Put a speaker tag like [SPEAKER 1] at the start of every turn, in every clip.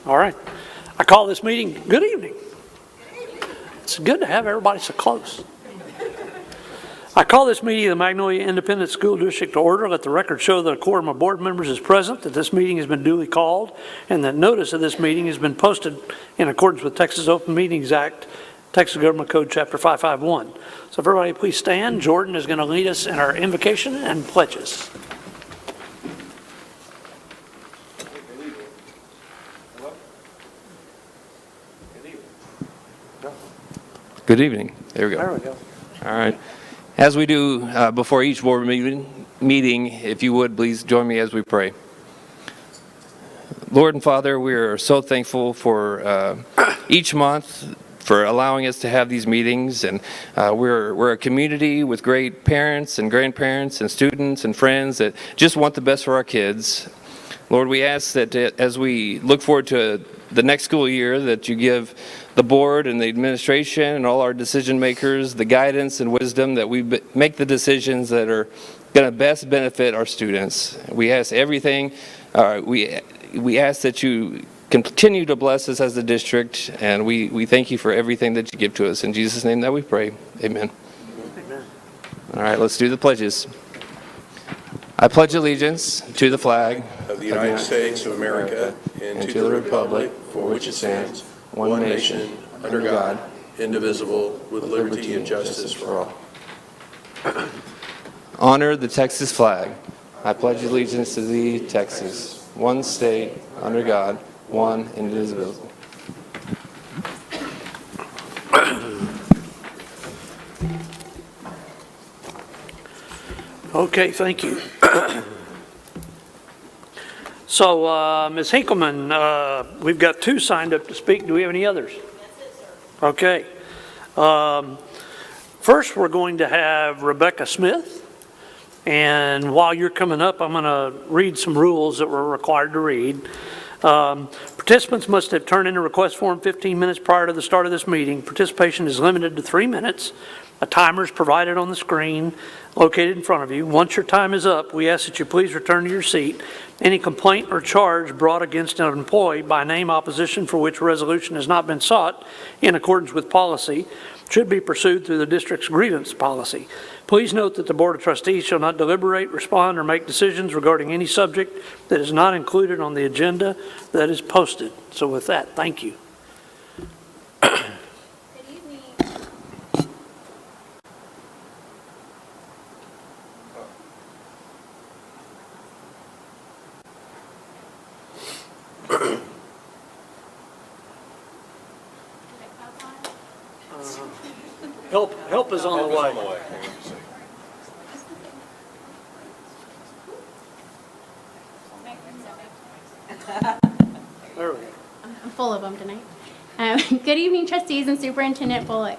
[SPEAKER 1] All right. I call this meeting, good evening. It's good to have everybody so close. I call this meeting of the Magnolia Independent School District to order. Let the record show that a quorum of board members is present, that this meeting has been duly called, and that notice of this meeting has been posted in accordance with Texas Open Meetings Act, Texas Government Code Chapter 551. So if everybody please stand. Jordan is going to lead us in our invocation and pledges.
[SPEAKER 2] Good evening. There we go.
[SPEAKER 1] There we go.
[SPEAKER 2] All right. As we do before each board meeting, if you would, please join me as we pray. Lord and Father, we are so thankful for each month, for allowing us to have these meetings, and we're a community with great parents and grandparents and students and friends that just want the best for our kids. Lord, we ask that as we look forward to the next school year, that you give the board and the administration and all our decision makers the guidance and wisdom that we make the decisions that are going to best benefit our students. We ask everything. We ask that you continue to bless us as a district, and we thank you for everything that you give to us. In Jesus' name that we pray. Amen.
[SPEAKER 1] Amen.
[SPEAKER 2] All right, let's do the pledges. I pledge allegiance to the flag
[SPEAKER 3] of the United States of America and to the republic for which it stands, one nation, under God, indivisible, with liberty and justice for all.
[SPEAKER 2] Honor the Texas flag. I pledge allegiance to thee, Texas, one state, under God, one indivisible.
[SPEAKER 1] Okay, thank you. So, Ms. Hinkleman, we've got two signed up to speak. Do we have any others? That's it, sir. Okay. First, we're going to have Rebecca Smith. And while you're coming up, I'm going to read some rules that we're required to read. Participants must have turned in a request form 15 minutes prior to the start of this meeting. Participation is limited to 3 minutes. A timer is provided on the screen located in front of you. Once your time is up, we ask that you please return to your seat. Any complaint or charge brought against an employee by name opposition for which resolution has not been sought in accordance with policy should be pursued through the district's grievance policy. Please note that the Board of Trustees shall not deliberate, respond, or make decisions regarding any subject that is not included on the agenda that is posted. So with that, thank you. Help is on the way. There we go.
[SPEAKER 4] I'm full of them tonight. Good evening, trustees and Superintendent Bullock.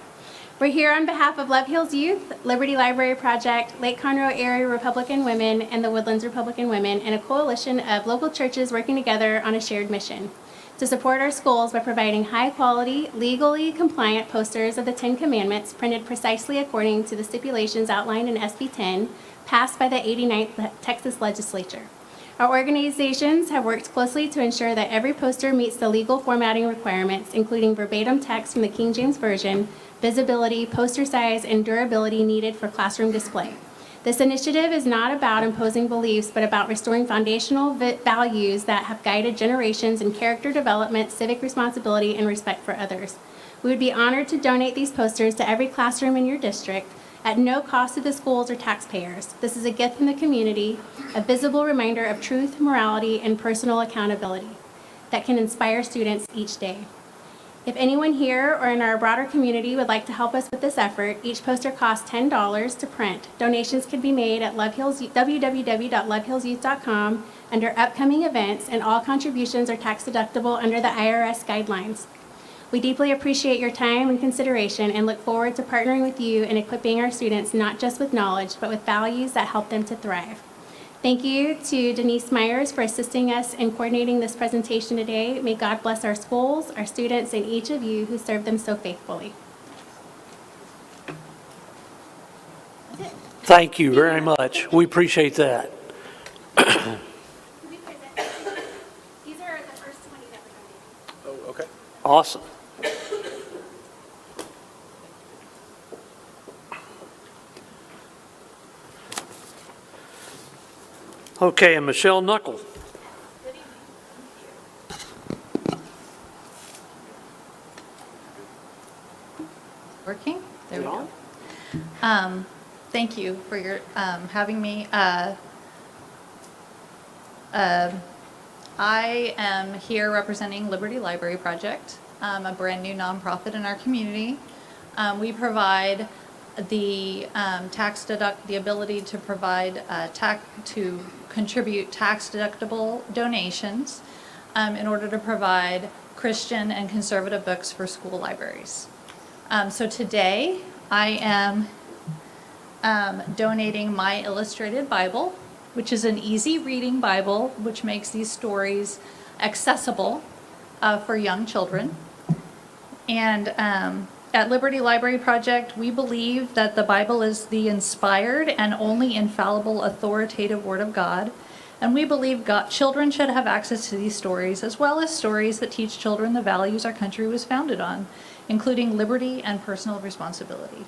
[SPEAKER 4] We're here on behalf of Love Hills Youth, Liberty Library Project, Lake Conroe Area Republican Women, and the Woodlands Republican Women, and a coalition of local churches working together on a shared mission to support our schools by providing high-quality, legally compliant posters of the Ten Commandments printed precisely according to the stipulations outlined in SB 10, passed by the 89th Texas Legislature. Our organizations have worked closely to ensure that every poster meets the legal formatting requirements, including verbatim text from the King James Version, visibility, poster size, and durability needed for classroom display. This initiative is not about imposing beliefs, but about restoring foundational values that have guided generations in character development, civic responsibility, and respect for others. We would be honored to donate these posters to every classroom in your district at no cost to the schools or taxpayers. This is a gift from the community, a visible reminder of truth, morality, and personal accountability that can inspire students each day. If anyone here or in our broader community would like to help us with this effort, each poster costs $10 to print. Donations can be made at www.lovehillsyouth.com under upcoming events, and all contributions are tax deductible under the IRS guidelines. We deeply appreciate your time and consideration and look forward to partnering with you in equipping our students not just with knowledge, but with values that help them to thrive. Thank you to Denise Myers for assisting us in coordinating this presentation today. May God bless our schools, our students, and each of you who serve them so faithfully.
[SPEAKER 1] Thank you very much. We appreciate that.
[SPEAKER 4] These are the first 20 that were donated.
[SPEAKER 3] Okay.
[SPEAKER 1] Awesome. Okay, and Michelle Knuckle.
[SPEAKER 5] Working? There we
[SPEAKER 1] Yeah.
[SPEAKER 5] go. Thank you for your having me. I am here representing Liberty Library Project, a brand new nonprofit in our community. We provide the the ability to provide to contribute tax deductible donations in order to provide Christian and conservative books for school libraries. So today I am donating my illustrated Bible, which is an easy reading Bible, which makes these stories accessible for young children. And at Liberty Library Project, we believe that the Bible is the inspired and only infallible authoritative Word of God. And we believe children should have access to these stories, as well as stories that teach children the values our country was founded on, including liberty and personal responsibility.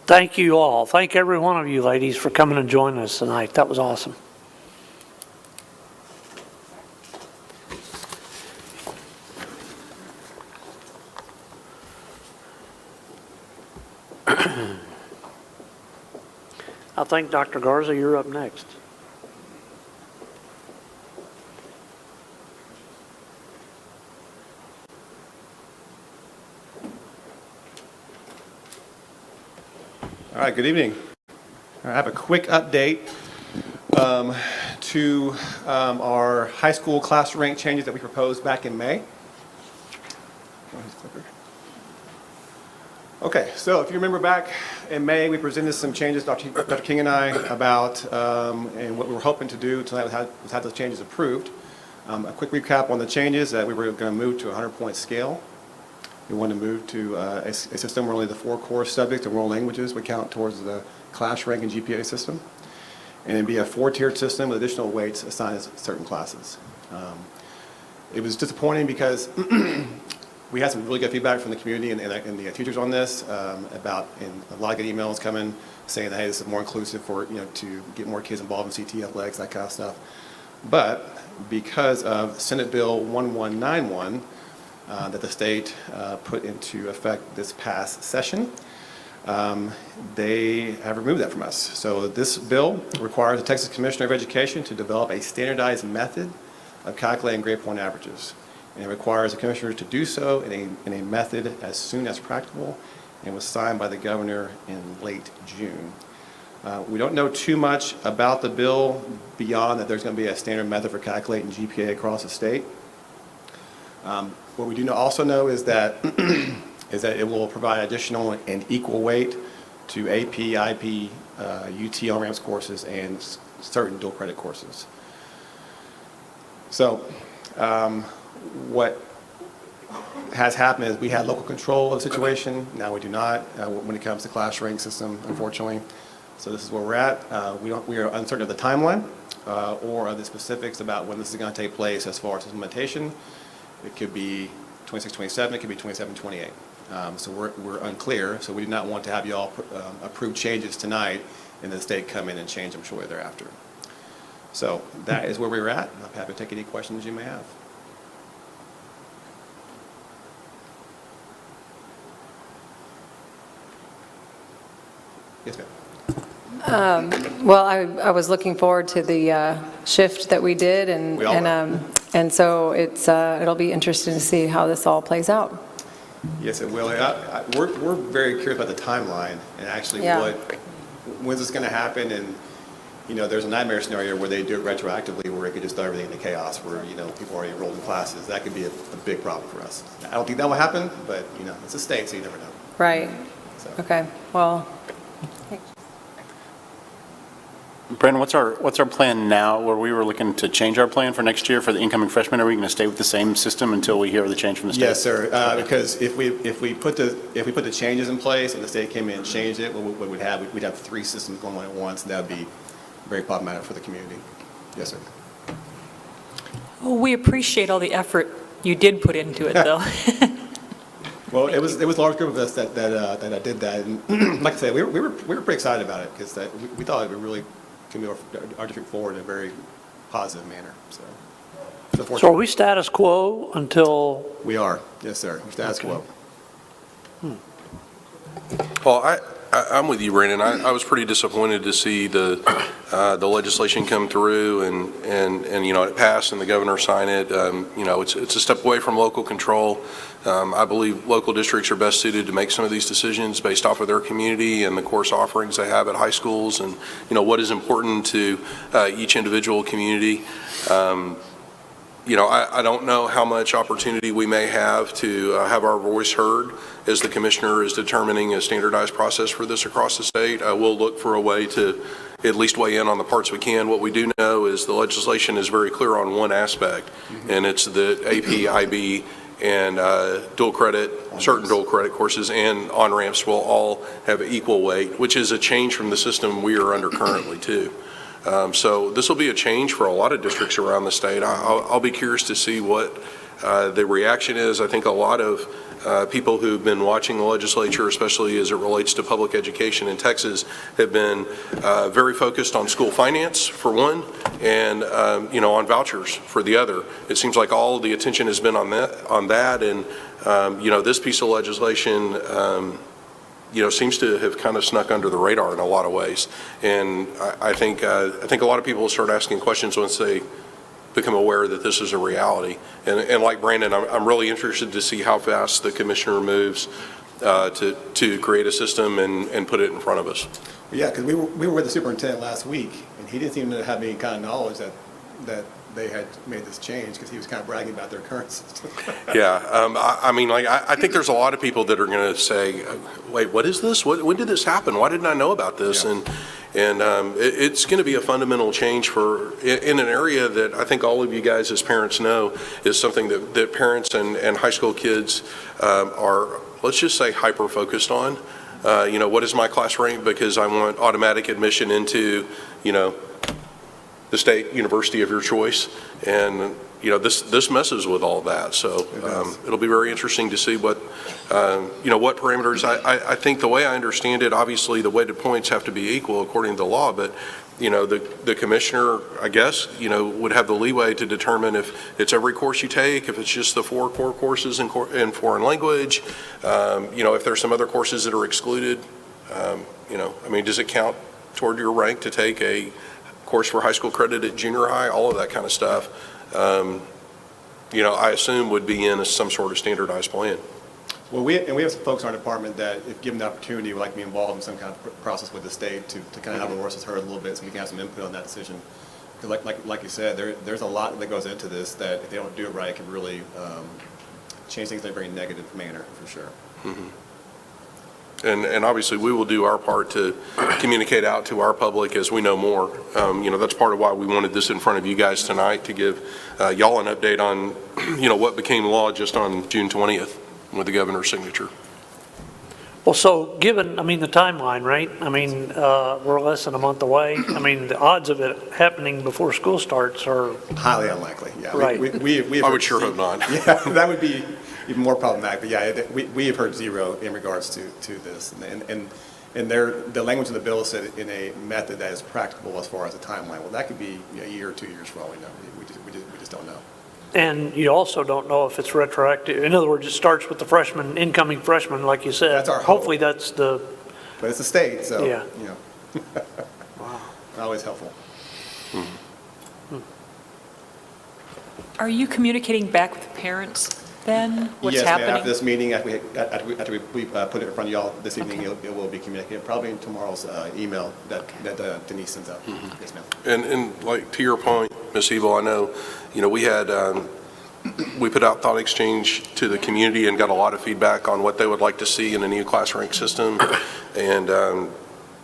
[SPEAKER 1] Thank you all. Thank every one of you ladies for coming and joining us tonight. That was awesome. I think, Dr. Garza, you're up next.
[SPEAKER 3] All right, good evening. I have a quick update to our high school class rank changes that we proposed back in May. Okay, so if you remember back in May, we presented some changes, Dr. King and I, about and what we were hoping to do tonight was have those changes approved. A quick recap on the changes that we were going to move to a 100-point scale. We want to move to a system where only the 4 core subjects and world languages would count towards the class rank and GPA system. And it'd be a 4-tiered system with additional weights assigned to certain classes. It was disappointing because we had some really good feedback from the community and the teachers on this and a lot of good emails coming saying that, hey, this is more inclusive for, to get more kids involved in CT athletics, that kind of stuff. But because of Senate Bill 1191, that the state put into effect this past session, they have removed that from us. So this bill requires the Texas Commissioner of Education to develop a standardized method of calculating grade point averages. And it requires the commissioners to do so in a method as soon as practicable, and was signed by the governor in late June. We don't know too much about the bill beyond that there's going to be a standard method for calculating GPA across the state. What we do also know is that it will provide additional and equal weight to AP, IP, UT on-ramps courses and certain dual credit courses. So what has happened is we had local control of the situation. Now we do not when it comes to class rank system, unfortunately. So this is where we're at. We are uncertain of the timeline or of the specifics about when this is going to take place as far as implementation. It could be 26, 27, it could be 27, 28. So we're unclear, so we do not want to have you all approve changes tonight and the state come in and change them shortly thereafter. So that is where we're at. I'm happy to take any questions you may have. Yes, ma'am.
[SPEAKER 6] Well, I was looking forward to the shift that we did,
[SPEAKER 3] We all
[SPEAKER 6] and so it'll be interesting to see how this all plays out.
[SPEAKER 3] Yes, it will. We're very curious about the timeline and actually
[SPEAKER 6] Yeah.
[SPEAKER 3] when's this going to happen, and there's a nightmare scenario where they do it retroactively, where it could just throw everything into chaos, where people are already enrolled in classes. That could be a big problem for us. I don't think that will happen, but it's a state, so you never know.
[SPEAKER 6] Right.
[SPEAKER 3] So.
[SPEAKER 6] Okay. Well.
[SPEAKER 7] Brandon, what's our plan now, where we were looking to change our plan for next year for the incoming freshmen? Are we going to stay with the same system until we hear the change from the state?
[SPEAKER 3] Yes, sir. Because if we put the changes in place and the state came in and changed it, we'd have 3 systems going on at once, and that would be very problematic for the community. Yes, sir.
[SPEAKER 8] Well, we appreciate all the effort you did put into it, though.
[SPEAKER 3] Well, it was a large group of us that did that, and like I said, we were pretty excited about it because we thought it would really move our district forward in a very positive manner. So
[SPEAKER 1] So are
[SPEAKER 3] fortunately,
[SPEAKER 1] we status quo until,
[SPEAKER 3] we are. Yes, sir. We're status quo.
[SPEAKER 9] Well, I'm with you, Brandon. I was pretty disappointed to see the legislation come through and, you know, it passed and the governor signed it. You know, it's a step away from local control. I believe local districts are best suited to make some of these decisions based off of their community and the course offerings they have at high schools and, you know, what is important to each individual community. You know, I don't know how much opportunity we may have to have our voice heard as the commissioner is determining a standardized process for this across the state. We'll look for a way to at least weigh in on the parts we can. What we do know is the legislation is very clear on one aspect, and it's that AP, IB, and dual credit, certain dual credit courses and on-ramps will all have equal weight, which is a change from the system we are under currently, too. So this will be a change for a lot of districts around the state. I'll be curious to see what the reaction is. I think a lot of people who've been watching the legislature, especially as it relates to public education in Texas, have been very focused on school finance, for one, and you know, on vouchers for the other. It seems like all the attention has been on that, and you know, this piece of legislation you know, seems to have kind of snuck under the radar in a lot of ways. And I think a lot of people will start asking questions once they become aware that this is a reality. And like Brandon, I'm really interested to see how fast the commissioner moves to create a system and put it in front of us.
[SPEAKER 3] Yeah, because we were with the superintendent last week, and he didn't seem to have any kind of knowledge that they had made this change because he was kind of bragging about their current system.
[SPEAKER 9] Yeah, I mean, like, I think there's a lot of people that are going to say, wait, what is this? When did this happen? Why didn't I know about this?
[SPEAKER 3] Yeah.
[SPEAKER 9] And it's going to be a fundamental change in an area that I think all of you guys as parents know is something that parents and high school kids are, let's just say, hyper-focused on. You know, what is my class rank? Because I want automatic admission into, you know, the state university of your choice. And, you know, this messes with all that. So it'll be very interesting to see what, you know, what parameters. I think the way I understand it, obviously the weighted points have to be equal according to the law, but, you know, the commissioner, I guess, you know, would have the leeway to determine if it's every course you take, if it's just the 4 core courses in foreign language, you know, if there's some other courses that are excluded, you know, I mean, does it count toward your rank to take a course for high school credit at junior high, all of that kind of stuff, you know, I assume would be in some sort of standardized plan.
[SPEAKER 3] Well, we have some folks in our department that, if given the opportunity, would like to be involved in some kind of process with the state to kind of have our voices heard a little bit so we can have some input on that decision. Because like you said, there's a lot that goes into this that if they don't do it right, it can really change things in a very negative manner, for sure.
[SPEAKER 9] Mm-hmm. And obviously, we will do our part to communicate out to our public as we know more. You know, that's part of why we wanted this in front of you guys tonight, to give y'all an update on, you know, what became law just on June 20th with the governor's signature.
[SPEAKER 1] well, so given, I mean, the timeline, right? I mean, we're less than a month away. I mean, the odds of it happening before school starts are,
[SPEAKER 3] Highly unlikely, yeah.
[SPEAKER 1] Right.
[SPEAKER 3] We
[SPEAKER 9] I would sure hope not.
[SPEAKER 3] Yeah, that would be even more problematic, but yeah, we have heard zero in regards to this. And the language of the bill said in a method that is practicable as far as a timeline. Well, that could be a year or 2 years for all we know. We just don't know.
[SPEAKER 1] and you also don't know if it's retroactive. In other words, it starts with the freshman, incoming freshman, like you said.
[SPEAKER 3] That's our hope.
[SPEAKER 1] Hopefully that's the,
[SPEAKER 3] But it's a state, so,
[SPEAKER 1] Yeah.
[SPEAKER 3] you know. Always helpful.
[SPEAKER 8] Are you communicating back with parents then? What's
[SPEAKER 3] Yes,
[SPEAKER 8] happening?
[SPEAKER 3] ma'am, after this meeting, after we put it in front of y'all this evening, it will be communicated, probably in tomorrow's email that Denise sends out. Yes, ma'am.
[SPEAKER 9] And like, to your point, Ms. Evil, I know, you know, we had, we put out Thought Exchange to the community and got a lot of feedback on what they would like to see in a new class rank system. And,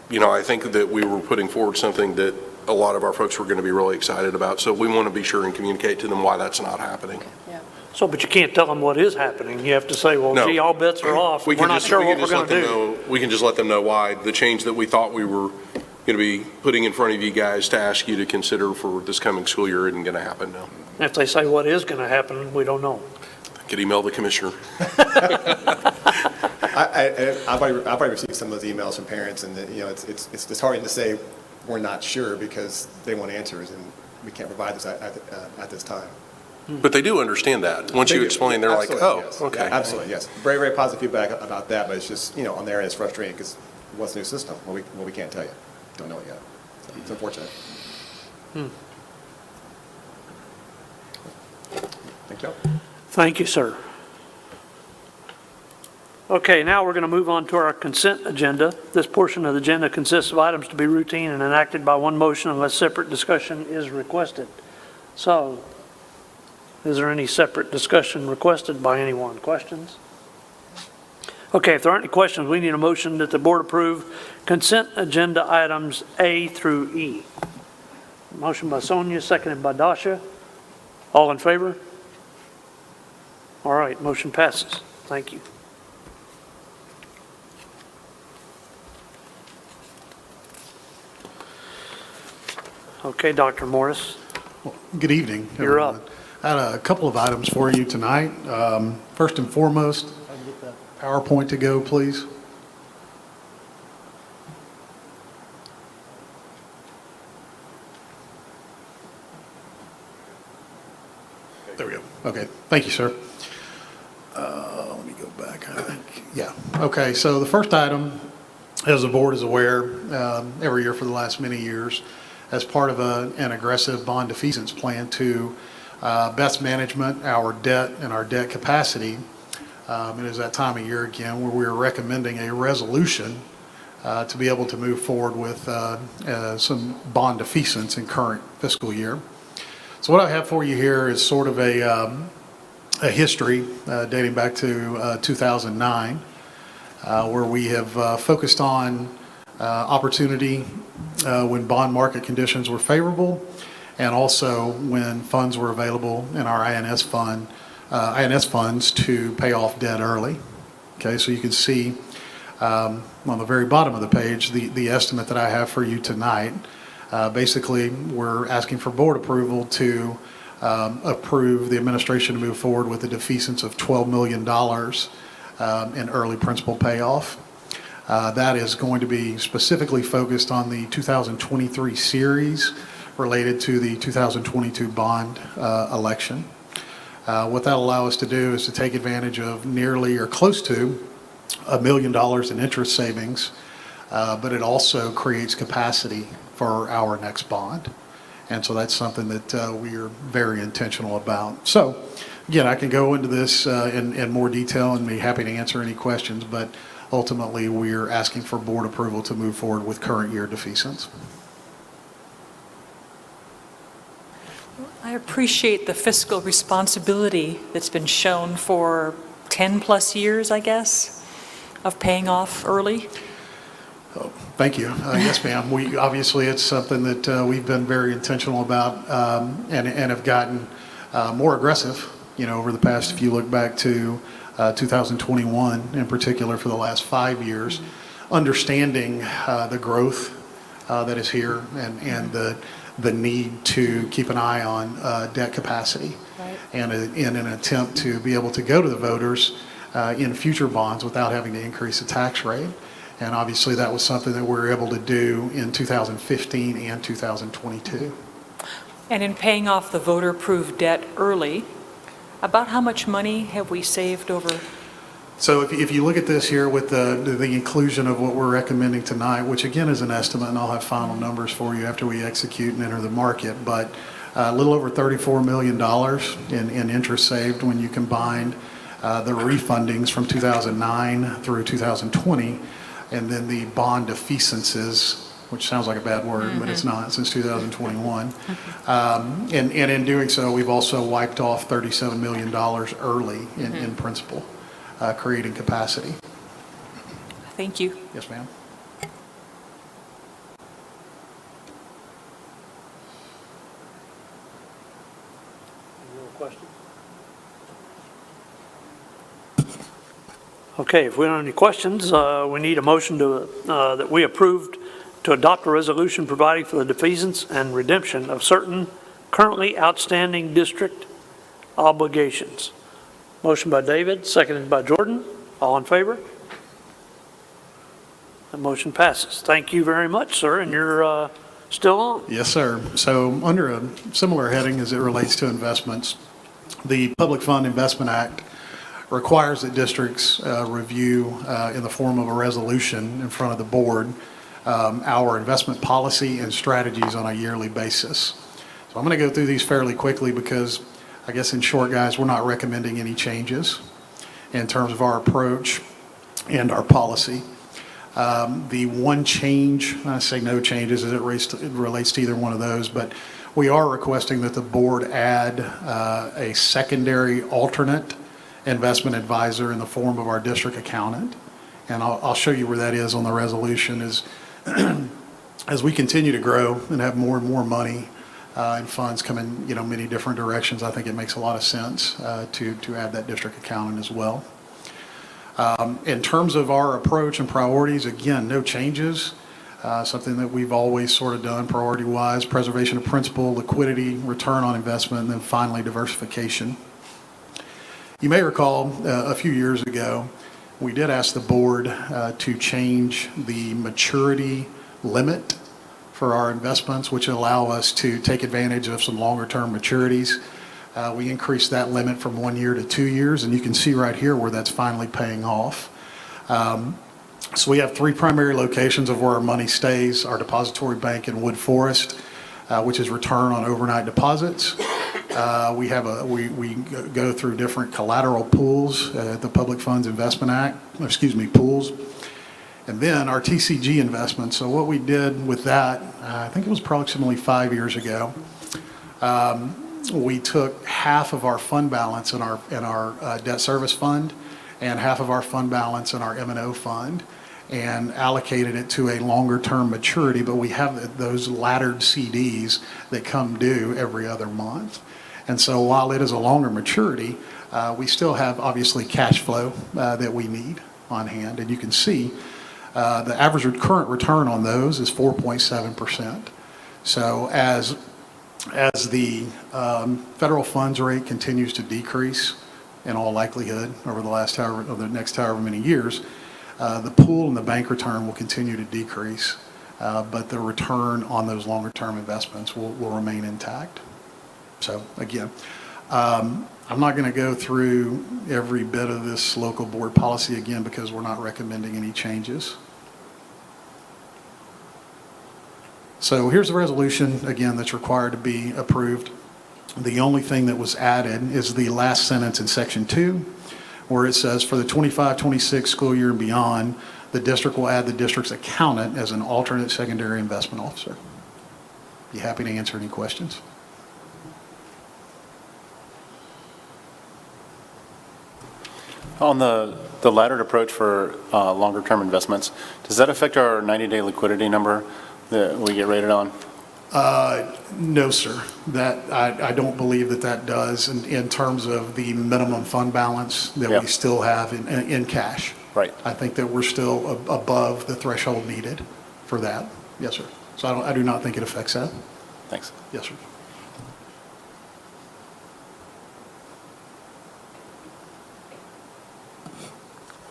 [SPEAKER 9] you know, I think that we were putting forward something that a lot of our folks were going to be really excited about. So we want to be sure and communicate to them why that's not happening.
[SPEAKER 1] so, but you can't tell them what is happening. You have to say, well,
[SPEAKER 9] No.
[SPEAKER 1] gee, all bets are off. We're not sure what we're going to do.
[SPEAKER 9] We can just let them know why the change that we thought we were going to be putting in front of you guys to ask you to consider for this coming school year isn't going to happen now.
[SPEAKER 1] If they say what is going to happen, we don't know.
[SPEAKER 9] Could email the commissioner.
[SPEAKER 3] I've already received some of those emails from parents, and, it's disheartening to say we're not sure because they want answers, and we can't provide this at this time.
[SPEAKER 9] But they do understand that. Once
[SPEAKER 3] They
[SPEAKER 9] you
[SPEAKER 3] do.
[SPEAKER 9] explain, they're like,
[SPEAKER 3] Absolutely,
[SPEAKER 9] oh,
[SPEAKER 3] yes.
[SPEAKER 9] okay.
[SPEAKER 3] Yeah, absolutely, yes. Very, very positive feedback about that, but it's just, on their end, it's frustrating because what's the new system? Well, we can't tell you. Don't know it yet. So it's unfortunate. Thank you.
[SPEAKER 1] Thank you, sir. Okay, now we're going to move on to our consent agenda. This portion of the agenda consists of items to be routine and enacted by one motion unless separate discussion is requested. So, is there any separate discussion requested by anyone? Questions? Okay, if there aren't any questions, we need a motion that the board approve consent agenda items A through E. Motion by Sonia, seconded by Dasha. All in favor? All right, motion passes. Thank you. Okay, Dr. Morris.
[SPEAKER 10] Good evening,
[SPEAKER 1] You're
[SPEAKER 10] everyone.
[SPEAKER 1] up.
[SPEAKER 10] I had a couple of items for you tonight. First and foremost, if I can get that PowerPoint to go, please. There we go. Okay, thank you, sir. Let me go back, I think. Yeah, okay, so the first item, as the board is aware, every year for the last many years, as part of an aggressive bond defeasance plan to best management our debt and our debt capacity. It is that time of year again where we're recommending a resolution to be able to move forward with some bond defeasance in current fiscal year. So what I have for you here is sort of a history dating back to 2009, where we have focused on opportunity when bond market conditions were favorable, and also when funds were available in our INS funds to pay off debt early. Okay, so you can see on the very bottom of the page the estimate that I have for you tonight. Basically, we're asking for board approval to approve the administration to move forward with a defeasance of $12 million in early principal payoff. That is going to be specifically focused on the 2023 series related to the 2022 bond election. What that'll allow us to do is to take advantage of nearly or close to $1 million in interest savings, but it also creates capacity for our next bond. And so that's something that we are very intentional about. So again, I can go into this in more detail and be happy to answer any questions, but ultimately we're asking for board approval to move forward with current year defeasance.
[SPEAKER 8] I appreciate the fiscal responsibility that's been shown for 10-plus years, I guess, of paying off early.
[SPEAKER 10] Oh, thank you. Yes, ma'am. Obviously, it's something that we've been very intentional about and have gotten more aggressive, over the past, if you look back to 2021 in particular for the last 5 years, understanding the growth that is here and the need to keep an eye on debt capacity.
[SPEAKER 8] Right.
[SPEAKER 10] And in an attempt to be able to go to the voters in future bonds without having to increase the tax rate. And obviously that was something that we were able to do in 2015 and 2022.
[SPEAKER 8] And in paying off the voter-approved debt early, about how much money have we saved over?
[SPEAKER 10] So if you look at this here with the inclusion of what we're recommending tonight, which again is an estimate, and I'll have final numbers for you after we execute and enter the market, but a little over $34 million in interest saved when you combined the refundings from 2009 through 2020, and then the bond defeasances, which sounds like a bad word, but it's not, since 2021. And in doing so, we've also wiped off $37 million early in principal, creating capacity.
[SPEAKER 8] Thank you.
[SPEAKER 10] Yes, ma'am.
[SPEAKER 1] Any more questions? Okay, if we don't have any questions, we need a motion to, that we approved to adopt a resolution providing for the defeasance and redemption of certain currently outstanding district obligations. Motion by David, seconded by Jordan. All in favor? The motion passes. Thank you very much, sir, and you're still on.
[SPEAKER 10] Yes, sir. So under a similar heading as it relates to investments, the Public Fund Investment Act requires that districts review in the form of a resolution in front of the board our investment policy and strategies on a yearly basis. So I'm going to go through these fairly quickly because I guess in short, guys, we're not recommending any changes in terms of our approach and our policy. The one change, I say no changes as it relates to either one of those, but we are requesting that the board add a secondary alternate investment advisor in the form of our district accountant. And I'll show you where that is on the resolution. As we continue to grow and have more and more money and funds come in, many different directions, I think it makes a lot of sense to add that district accountant as well. In terms of our approach and priorities, again, no changes. Something that we've always sort of done priority-wise: preservation of principal, liquidity, return on investment, and then finally diversification. You may recall a few years ago, we did ask the board to change the maturity limit for our investments, which allow us to take advantage of some longer-term maturities. We increased that limit from 1 year to 2 years, and you can see right here where that's finally paying off. So we have 3 primary locations of where our money stays: our depository bank in Wood Forest, which is return on overnight deposits. We go through different collateral pools at the Public Funds Investment Act, pools. And then our TCG investments. So what we did with that, I think it was approximately 5 years ago, we took half of our fund balance in our debt service fund and half of our fund balance in our M&O fund and allocated it to a longer term maturity, but we have those laddered CDs that come due every other month. And so while it is a longer maturity, we still have obviously cash flow that we need on hand. And you can see the average current return on those is 4.7%. So as the federal funds rate continues to decrease, in all likelihood over the next however many years, the pool and the bank return will continue to decrease, but the return on those longer term investments will remain intact. So again, I'm not going to go through every bit of this local board policy again because we're not recommending any changes. So here's the resolution again that's required to be approved. The only thing that was added is the last sentence in section 2, where it says for the 25-26 school year and beyond, the district will add the district's accountant as an alternate secondary investment officer. Be happy to answer any questions.
[SPEAKER 7] On the laddered approach for longer term investments, does that affect our 90-day liquidity number that we get rated on?
[SPEAKER 10] No, sir. That I don't believe that does in terms of the minimum fund balance that we still have in cash.
[SPEAKER 7] Right.
[SPEAKER 10] I think that we're still above the threshold needed for that. Yes, sir. So I do not think it affects that.
[SPEAKER 7] Thanks.
[SPEAKER 10] Yes, sir.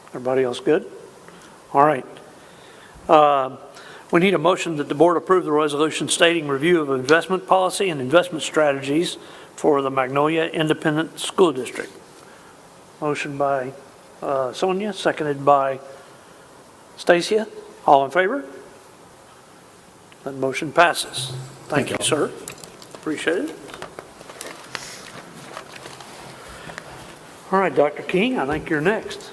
[SPEAKER 1] Everybody else good? All right. We need a motion that the board approve the resolution stating review of investment policy and investment strategies for the Magnolia Independent School District. Motion by Sonia, seconded by Stacia. All in favor? That motion passes. Thank you, sir. Appreciate it. All right, Dr. King, I think you're next.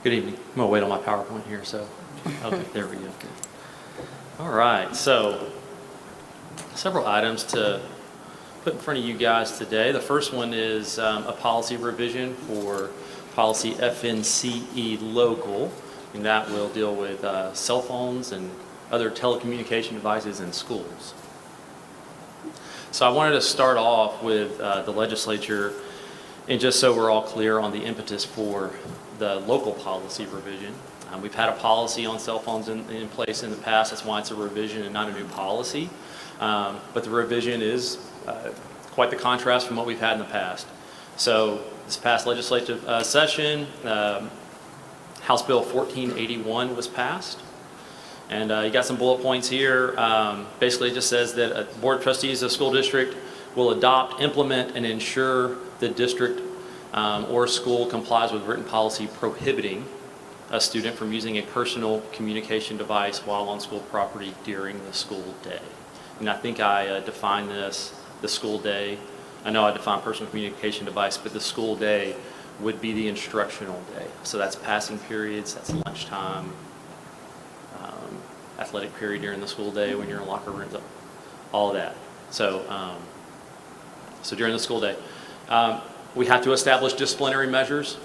[SPEAKER 11] Good evening. I'm going to wait on my PowerPoint here, so, okay, there we go. All right, so several items to put in front of you guys today. The first one is a policy revision for policy FNCE local, and that will deal with cell phones and other telecommunication devices in schools. So I wanted to start off with the legislature, and just so we're all clear on the impetus for the local policy revision. We've had a policy on cell phones in place in the past. That's why it's a revision and not a new policy. But the revision is quite the contrast from what we've had in the past. So this past legislative session, House Bill 1481 was passed. And you got some bullet points here. Basically, it just says that a board of trustees of school district will adopt, implement, and ensure the district or school complies with written policy prohibiting a student from using a personal communication device while on school property during the school day. And I think I defined this, the school day. I know I defined personal communication device, but the school day would be the instructional day. So that's passing periods, that's lunchtime, athletic period during the school day when you're in locker rooms, all of that. So, so during the school day, we have to establish disciplinary measures,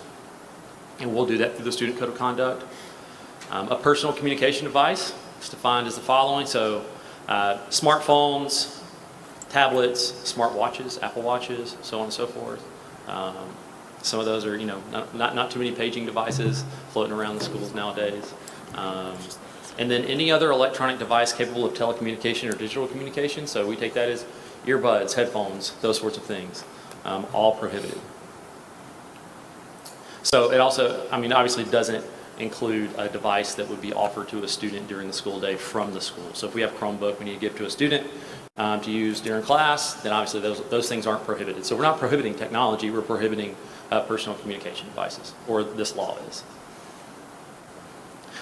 [SPEAKER 11] and we'll do that through the Student Code of Conduct. A personal communication device is defined as the following. So smartphones, tablets, smartwatches, Apple Watches, so on and so forth. Some of those are, not too many paging devices floating around the schools nowadays. And then any other electronic device capable of telecommunication or digital communication. So we take that as earbuds, headphones, those sorts of things, all prohibited. So it also, obviously doesn't include a device that would be offered to a student during the school day from the school. So if we have Chromebook we need to give to a student to use during class, then obviously those things aren't prohibited. So we're not prohibiting technology, we're prohibiting personal communication devices, or this law is.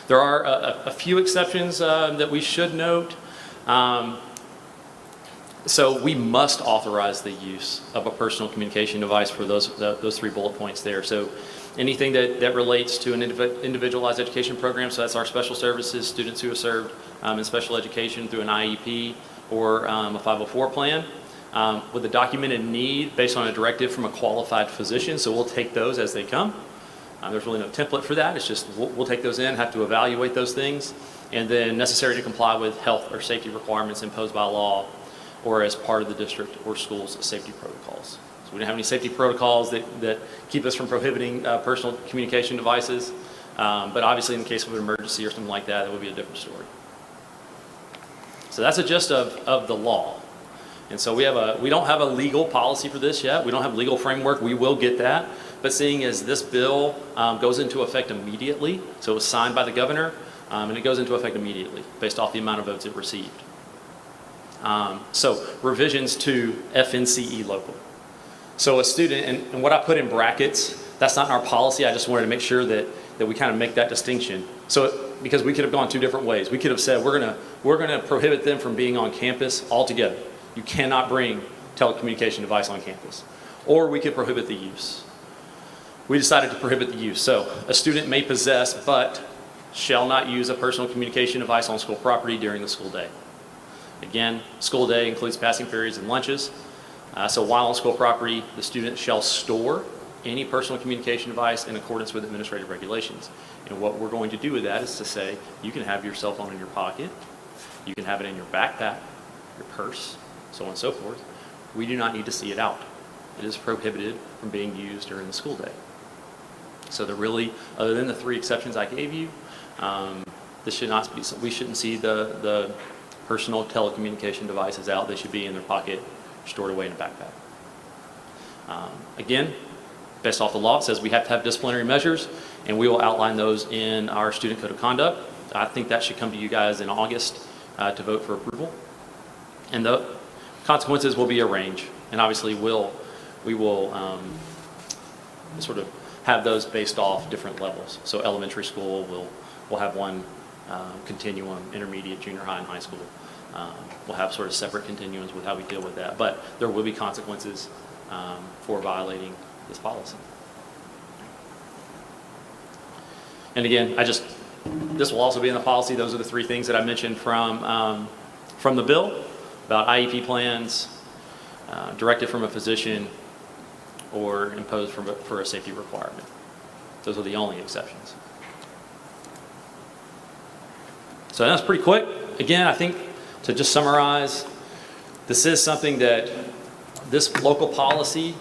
[SPEAKER 11] There are a few exceptions that we should note. So we must authorize the use of a personal communication device for those 3 bullet points there. So anything that relates to an individualized education program, so that's our special services, students who have served in special education through an IEP or a 504 plan, with a documented need based on a directive from a qualified physician. So we'll take those as they come. There's really no template for that. It's just we'll take those in, have to evaluate those things, and then necessary to comply with health or safety requirements imposed by law or as part of the district or school's safety protocols. So we don't have any safety protocols that keep us from prohibiting personal communication devices, but obviously in the case of an emergency or something like that, that would be a different story. So that's a gist of the law. And so we don't have a legal policy for this yet. We don't have a legal framework. We will get that. But seeing as this bill goes into effect immediately, so it was signed by the governor, and it goes into effect immediately based off the amount of votes it received. So revisions to FNCE local. So a student, and what I put in brackets, that's not in our policy. I just wanted to make sure that we kind of make that distinction. So because we could have gone 2 different ways. We could have said we're gonna prohibit them from being on campus altogether. You cannot bring telecommunication device on campus. Or we could prohibit the use. We decided to prohibit the use. So a student may possess but shall not use a personal communication device on school property during the school day. Again, school day includes passing periods and lunches. So while on school property, the student shall store any personal communication device in accordance with administrative regulations. And what we're going to do with that is to say, you can have your cell phone in your pocket, you can have it in your backpack, your purse, so on and so forth. We do not need to see it out. It is prohibited from being used during the school day. So they're really, other than the 3 exceptions I gave you, this should not be, we shouldn't see the personal telecommunication devices out. They should be in their pocket, stored away in a backpack. Again, based off the law, it says we have to have disciplinary measures, and we will outline those in our Student Code of Conduct. I think that should come to you guys in August to vote for approval. And the consequences will be a range, and obviously we will sort of have those based off different levels. So elementary school will have one continuum, intermediate, junior high, and high school. We'll have sort of separate continuums with how we deal with that, but there will be consequences for violating this policy. And again, this will also be in the policy. Those are the 3 things that I mentioned from the bill about IEP plans, directed from a physician, or imposed for a safety requirement. Those are the only exceptions. So that's pretty quick. Again, I think to just summarize, This is something that, this local policy,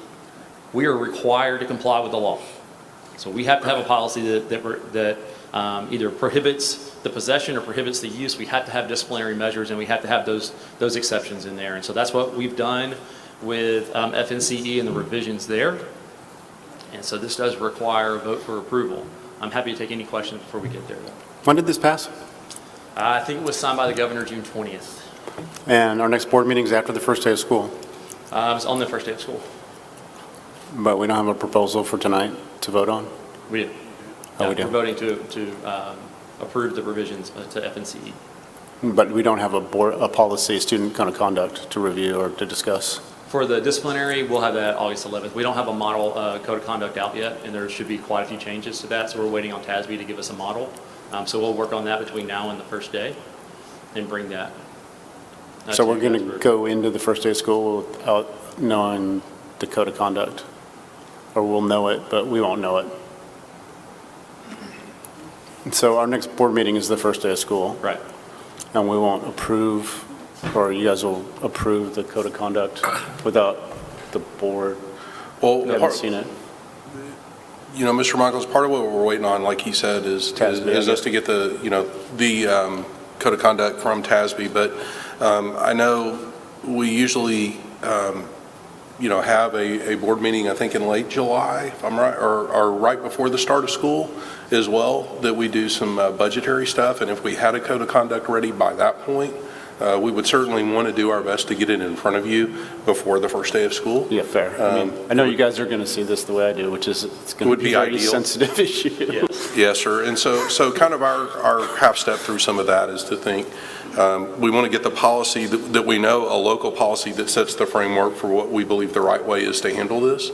[SPEAKER 11] we are required to comply with the law. So we have to have a policy that either prohibits the possession or prohibits the use. We have to have disciplinary measures, and we have to have those exceptions in there. And so that's what we've done with FNCE and the revisions there. And so this does require a vote for approval. I'm happy to take any questions before we get there, though.
[SPEAKER 7] When did this pass?
[SPEAKER 11] I think it was signed by the governor June 20th.
[SPEAKER 7] And our next board meeting is after the first day of school,
[SPEAKER 11] It's on the first day of school.
[SPEAKER 7] but we don't have a proposal for tonight to vote on?
[SPEAKER 11] We do.
[SPEAKER 7] Oh, we do.
[SPEAKER 11] We're voting to approve the revisions to FNCE.
[SPEAKER 7] But we don't have a policy, student code of conduct to review or to discuss?
[SPEAKER 11] For the disciplinary, we'll have that August 11th. We don't have a model code of conduct out yet, and there should be quite a few changes to that, so we're waiting on TASB to give us a model. So we'll work on that between now and the first day and bring that.
[SPEAKER 7] So
[SPEAKER 11] to
[SPEAKER 7] we're
[SPEAKER 11] you
[SPEAKER 7] going
[SPEAKER 11] guys
[SPEAKER 7] to
[SPEAKER 11] for-
[SPEAKER 7] go into the first day of school without knowing the code of conduct? Or we'll know it, but we won't know it? So our next board meeting is the first day of school,
[SPEAKER 11] Right.
[SPEAKER 7] and we won't approve, or you guys will approve the code of conduct without the board?
[SPEAKER 9] Well,
[SPEAKER 7] We haven't seen it.
[SPEAKER 9] You know, Mr. Michaels, part of what we're waiting on, like he said, is
[SPEAKER 7] TASB.
[SPEAKER 9] us to get the, the code of conduct from TASB. But I know we usually, have a board meeting, I think in late July, if I'm right, or right before the start of school as well, that we do some budgetary stuff. And if we had a code of conduct ready by that point, we would certainly want to do our best to get it in front of you before the first day of school.
[SPEAKER 7] Yeah, fair. I know you guys are going to see this the way I do, which is it's going to
[SPEAKER 9] Would
[SPEAKER 7] be
[SPEAKER 9] be
[SPEAKER 7] a very
[SPEAKER 9] ideal.
[SPEAKER 7] sensitive issue.
[SPEAKER 11] Yes.
[SPEAKER 9] Yes, sir. And so kind of our half step through some of that is to think, we want to get the policy that we know, a local policy that sets the framework for what we believe the right way is to handle this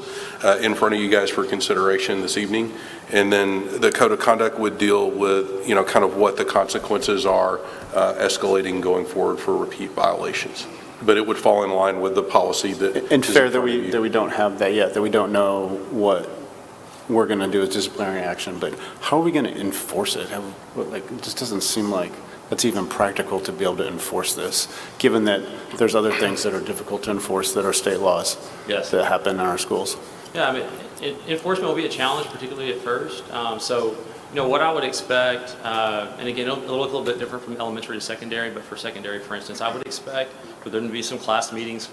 [SPEAKER 9] in front of you guys for consideration this evening. And then the code of conduct would deal with, kind of what the consequences are escalating going forward for repeat violations. But it would fall in line with the policy that.
[SPEAKER 7] And
[SPEAKER 9] is
[SPEAKER 7] fair
[SPEAKER 9] in
[SPEAKER 7] that
[SPEAKER 9] front of
[SPEAKER 7] we,
[SPEAKER 9] you.
[SPEAKER 7] that we don't have that yet, that we don't know what we're going to do as disciplinary action, but how are we going to enforce it? It just doesn't seem like that's even practical to be able to enforce this, given that there's other things that are difficult to enforce that are state laws
[SPEAKER 11] Yes.
[SPEAKER 7] that happen in our schools.
[SPEAKER 11] Yeah, I mean, enforcement will be a challenge, particularly at first. So, what I would expect, and again, it'll look a little bit different from elementary to secondary, but for secondary, for instance, I would expect for there to be some class meetings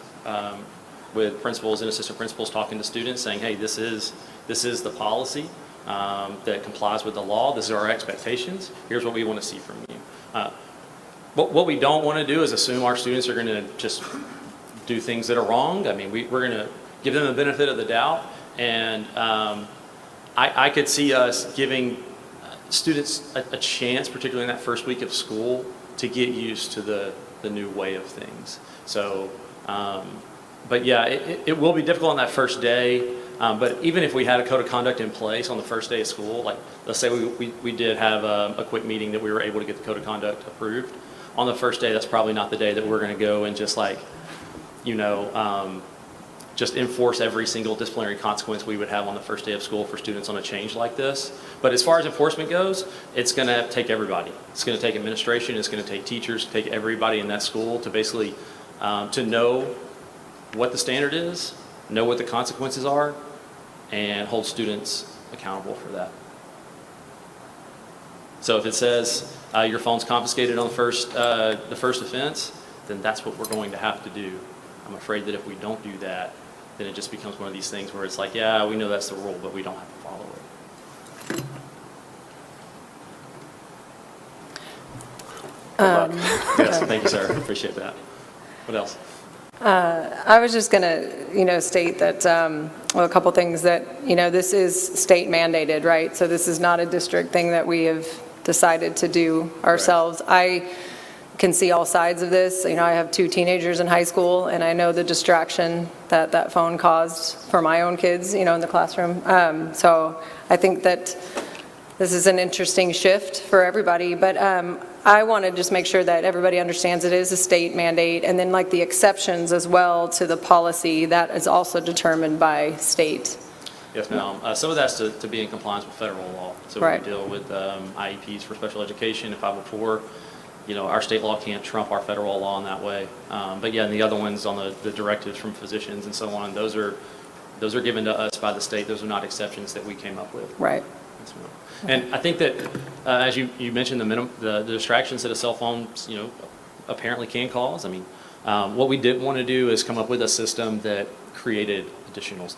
[SPEAKER 11] with principals and assistant principals talking to students, saying, hey, this is the policy that complies with the law. This is our expectations. Here's what we want to see from you. What we don't want to do is assume our students are going to just do things that are wrong. I mean, we're going to give them the benefit of the doubt. And I could see us giving students a chance, particularly in that first week of school, to get used to the new way of things. So, but yeah, it will be difficult on that first day. But even if we had a code of conduct in place on the first day of school, like let's say we did have a quick meeting that we were able to get the code of conduct approved. On the first day, that's probably not the day that we're going to go and just just enforce every single disciplinary consequence we would have on the first day of school for students on a change like this. But as far as enforcement goes, it's going to take everybody. It's going to take administration, it's going to take teachers, take everybody in that school to basically to know what the standard is, know what the consequences are, and hold students accountable for that. So if it says your phone's confiscated on the first offense, then that's what we're going to have to do. I'm afraid that if we don't do that, then it just becomes one of these things where it's like, yeah, we know that's the rule, but we don't have to follow it. Yes, thank you, sir. Appreciate that. What else?
[SPEAKER 6] I was just going to, state that, a couple things that, this is state mandated, right? So this is not a district thing that we have decided to do ourselves. I can see all sides of this. I have 2 teenagers in high school, and I know the distraction that that phone caused for my own kids, in the classroom. So I think that this is an interesting shift for everybody, but I want to just make sure that everybody understands it is a state mandate, and then like the exceptions as well to the policy, that is also determined by state.
[SPEAKER 11] Yes, ma'am. Some of that's to be in compliance with federal law. So
[SPEAKER 6] Right.
[SPEAKER 11] we deal with IEPs for special education and 504 our state law can't trump our federal law in that way. But yeah, and the other ones on the directives from physicians and so on, those are given to us by the state. Those are not exceptions that we came up with.
[SPEAKER 6] Right.
[SPEAKER 11] Yes, ma'am. And I think that, as you mentioned, the distractions that a cell phone, apparently can cause. I mean, what we didn't want to do is come up with a system that created additional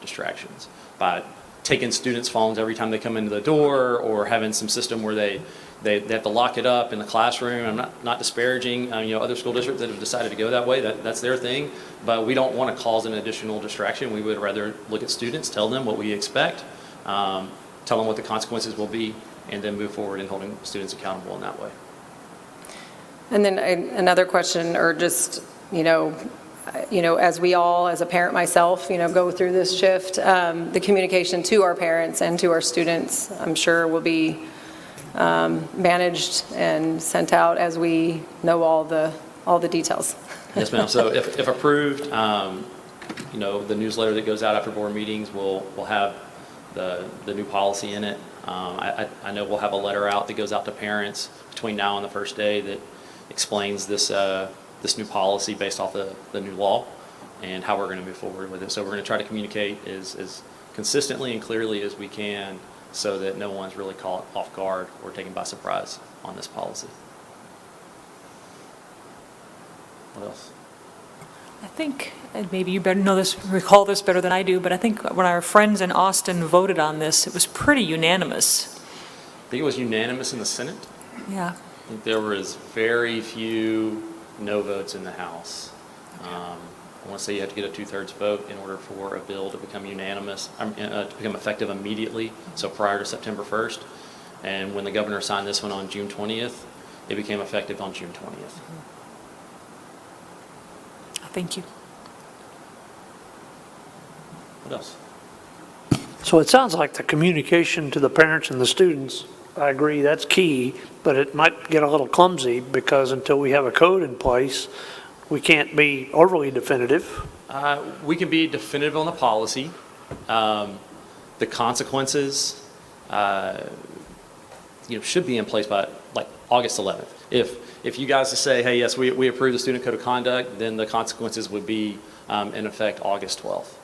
[SPEAKER 11] distractions by taking students' phones every time they come into the door, or having some system where they have to lock it up in the classroom. I'm not disparaging, other school districts that have decided to go that way. That's their thing. But we don't want to cause an additional distraction. We would rather look at students, tell them what we expect, tell them what the consequences will be, and then move forward in holding students accountable in that way.
[SPEAKER 6] And then another question, or just, as we all, as a parent myself, go through this shift, the communication to our parents and to our students, I'm sure will be managed and sent out as we know all the details.
[SPEAKER 11] Yes, ma'am. So if approved, the newsletter that goes out after board meetings will have the new policy in it. I know we'll have a letter out that goes out to parents between now and the first day that explains this new policy based off the new law and how we're going to move forward with it. So we're going to try to communicate as consistently and clearly as we can so that no one's really caught off guard or taken by surprise on this policy. What else?
[SPEAKER 8] I think, and maybe you better recall this better than I do, but I think when our friends in Austin voted on this, it was pretty unanimous.
[SPEAKER 11] I think it was unanimous in the Senate.
[SPEAKER 8] Yeah.
[SPEAKER 11] I think there was very few no votes in the House. I want to say you have to get a 2/3 vote in order for a bill to become to become effective immediately, so prior to September 1st. And when the governor signed this one on June 20th, it became effective on June 20th.
[SPEAKER 8] Thank you.
[SPEAKER 11] What else?
[SPEAKER 1] So it sounds like the communication to the parents and the students, I agree, that's key, but it might get a little clumsy because until we have a code in place, we can't be overly definitive.
[SPEAKER 11] We can be definitive on the policy. The consequences, should be in place by like August 11th. If you guys say, hey, yes, we approve the student code of conduct, then the consequences would be in effect August 12th.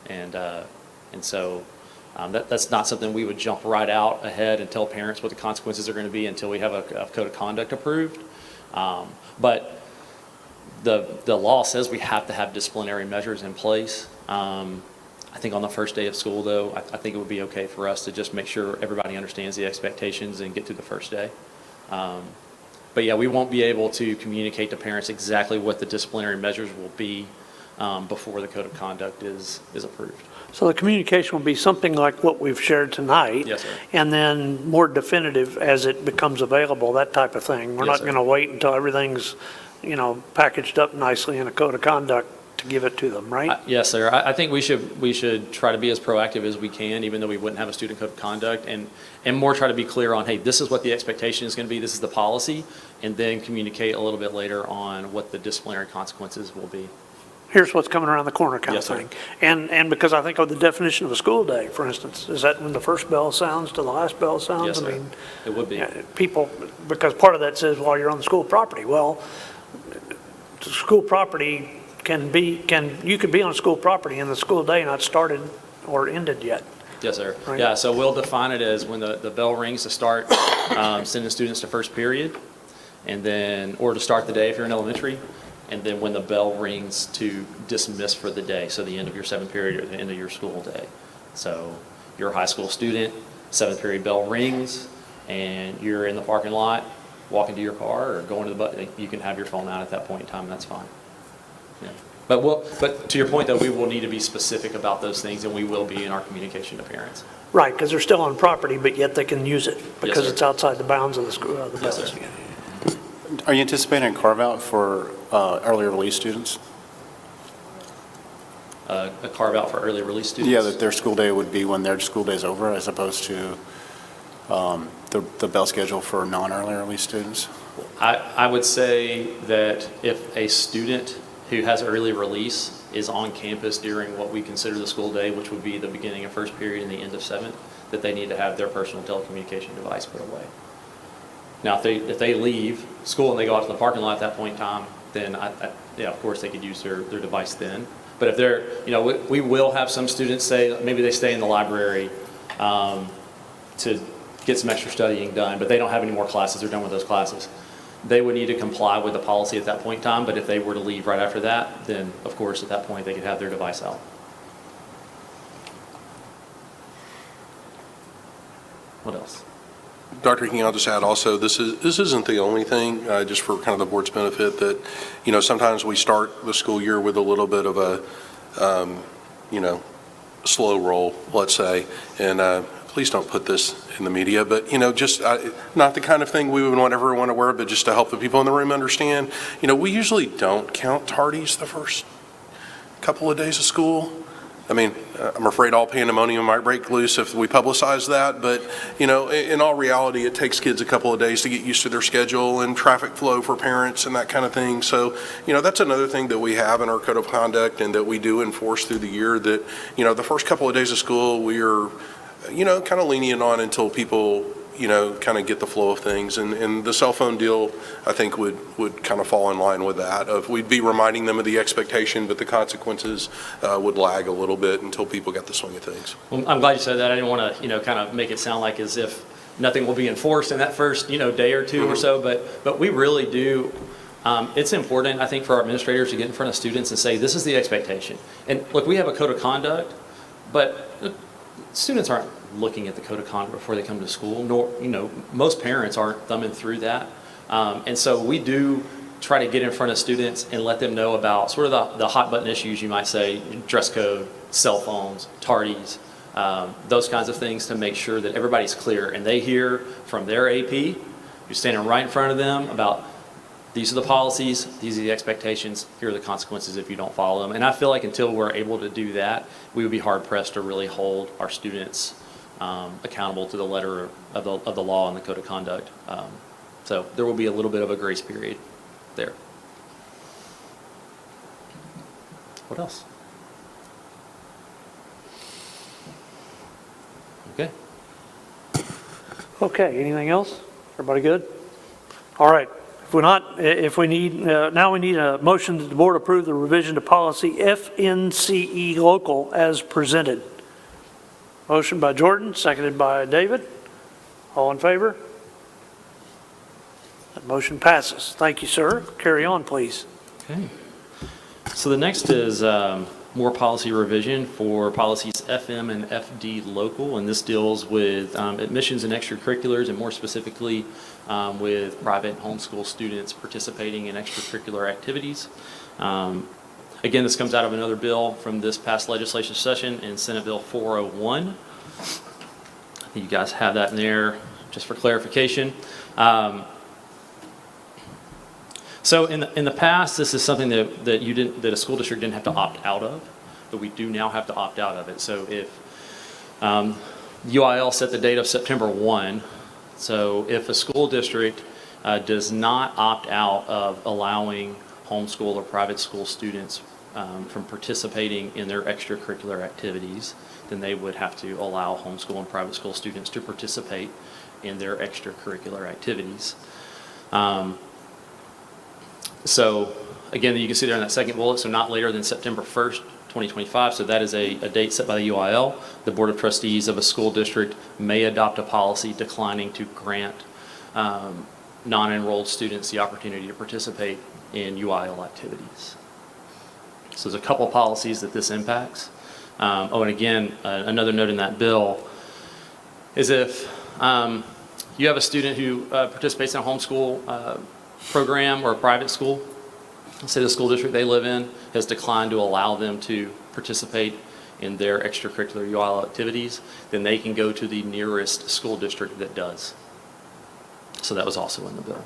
[SPEAKER 11] And so that's not something we would jump right out ahead and tell parents what the consequences are going to be until we have a code of conduct approved. But the law says we have to have disciplinary measures in place. I think on the first day of school, though, I think it would be okay for us to just make sure everybody understands the expectations and get through the first day. But yeah, we won't be able to communicate to parents exactly what the disciplinary measures will be before the code of conduct is approved.
[SPEAKER 1] So the communication will be something like what we've shared tonight.
[SPEAKER 11] Yes, sir.
[SPEAKER 1] And then more definitive as it becomes available, that type of thing. We're
[SPEAKER 11] Yes,
[SPEAKER 1] not
[SPEAKER 11] sir.
[SPEAKER 1] going to wait until everything's, packaged up nicely in a code of conduct to give it to them, right?
[SPEAKER 11] Yes, sir. I think we should try to be as proactive as we can, even though we wouldn't have a student code of conduct, and more try to be clear on, hey, this is what the expectation is going to be, this is the policy, and then communicate a little bit later on what the disciplinary consequences will be.
[SPEAKER 1] Here's what's coming around the corner kind of
[SPEAKER 11] Yes, sir.
[SPEAKER 1] thing. And because I think of the definition of a school day, for instance, is that when the first bell sounds to the last bell sounds?
[SPEAKER 11] Yes,
[SPEAKER 1] I
[SPEAKER 11] sir.
[SPEAKER 1] mean,
[SPEAKER 11] It would be.
[SPEAKER 1] people, because part of that says, well, you're on the school property. Well, the school property you could be on school property and the school day not started or ended yet.
[SPEAKER 11] Yes, sir.
[SPEAKER 1] Right.
[SPEAKER 11] Yeah, so we'll define it as when the bell rings to start sending students to first period, and then, or to start the day if you're in elementary, and then when the bell rings to dismiss for the day, so the end of your 7th period or the end of your school day. So you're a high school student, 7th period bell rings, and you're in the parking lot, walking to your car or going to the bus, you can have your phone out at that point in time, that's fine. Yeah. But to your point, though, we will need to be specific about those things, and we will be in our communication to parents.
[SPEAKER 1] Right, because they're still on property, but yet they can use it because
[SPEAKER 11] sir.
[SPEAKER 1] it's outside the bounds of the school. The
[SPEAKER 11] Yes, sir.
[SPEAKER 1] building.
[SPEAKER 7] Are you anticipating a carve-out for early release students?
[SPEAKER 11] A carve out for early release students?
[SPEAKER 7] Yeah, that their school day would be when their school day is over, as opposed to the bell schedule for non-early release students?
[SPEAKER 11] I would say that if a student who has early release is on campus during what we consider the school day, which would be the beginning of first period and the end of 7th, that they need to have their personal telecommunication device put away. Now, if they leave school and they go out to the parking lot at that point in time, then yeah, of course, they could use their device then. But if they're, we will have some students say, maybe they stay in the library to get some extra studying done, but they don't have any more classes, they're done with those classes. They would need to comply with the policy at that point in time, but if they were to leave right after that, then of course, at that point, they could have their device out. What else?
[SPEAKER 9] Dr. King, I'll just add also, this isn't the only thing, just for kind of the board's benefit, that, sometimes we start the school year with a little bit of a, slow roll, let's say, and please don't put this in the media, but, just not the kind of thing we would want everyone aware of, but just to help the people in the room understand, we usually don't count tardies the first couple of days of school. I mean, I'm afraid all pandemonium might break loose if we publicize that, but, in all reality, it takes kids a couple of days to get used to their schedule and traffic flow for parents and that kind of thing. So, that's another thing that we have in our code of conduct and that we do enforce through the year, that, the first couple of days of school, we are, kind of lenient on until people, kind of get the flow of things. And the cell phone deal, I think, would kind of fall in line with that. We'd be reminding them of the expectation, but the consequences would lag a little bit until people get the swing of things.
[SPEAKER 11] Well, I'm glad you said that. I didn't want to, kind of make it sound like as if nothing will be enforced in that first, day or two or so, but we really do. It's important, I think, for our administrators to get in front of students and say, this is the expectation. And look, we have a code of conduct, but students aren't looking at the code of conduct before they come to school, nor, most parents aren't thumbing through that. And so we do try to get in front of students and let them know about sort of the hot button issues, you might say, dress code, cell phones, tardies, those kinds of things, to make sure that everybody's clear and they hear from their AP, who's standing right in front of them, about these are the policies, these are the expectations, here are the consequences if you don't follow them. And I feel like until we're able to do that, we would be hard pressed to really hold our students accountable to the letter of the law and the code of conduct. So there will be a little bit of a grace period there. What else? Okay.
[SPEAKER 1] Okay, anything else? Everybody good? All right. If we need, now we need a motion that the board approve the revision to policy FNCE local as presented. Motion by Jordan, seconded by David. All in favor? That motion passes. Thank you, sir. Carry on, please.
[SPEAKER 11] Okay. So the next is more policy revision for policies FM and FD local, and this deals with admissions and extracurriculars, and more specifically with private homeschool students participating in extracurricular activities. Again, this comes out of another bill from this past legislative session in Senate Bill 401. I think you guys have that in there just for clarification. So in the past, this is something that a school district didn't have to opt out of, but we do now have to opt out of it. So if UIL set the date of September 1, so if a school district does not opt out of allowing homeschool or private school students from participating in their extracurricular activities, then they would have to allow homeschool and private school students to participate in their extracurricular activities. So again, you can see there in that second bullet, so not later than September 1st, 2025. So that is a date set by the UIL. The Board of Trustees of a school district may adopt a policy declining to grant non-enrolled students the opportunity to participate in UIL activities. So there's a couple policies that this impacts. And again, another note in that bill is if you have a student who participates in a homeschool program or a private school, say the school district they live in has declined to allow them to participate in their extracurricular UIL activities, then they can go to the nearest school district that does. So that was also in the bill.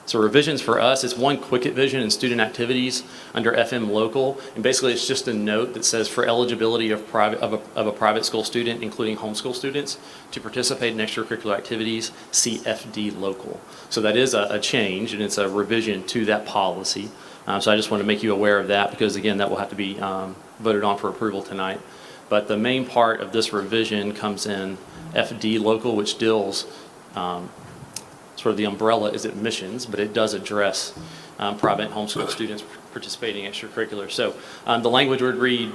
[SPEAKER 11] So revisions for us, it's one quick vision in student activities under FM local, and basically it's just a note that says for eligibility of a private school student, including homeschool students, to participate in extracurricular activities, see FD local. So that is a change, and it's a revision to that policy. So I just want to make you aware of that, because again, that will have to be voted on for approval tonight. But the main part of this revision comes in FD local, which deals sort of the umbrella is admissions, but it does address private homeschool students participating in extracurricular. So the language would read,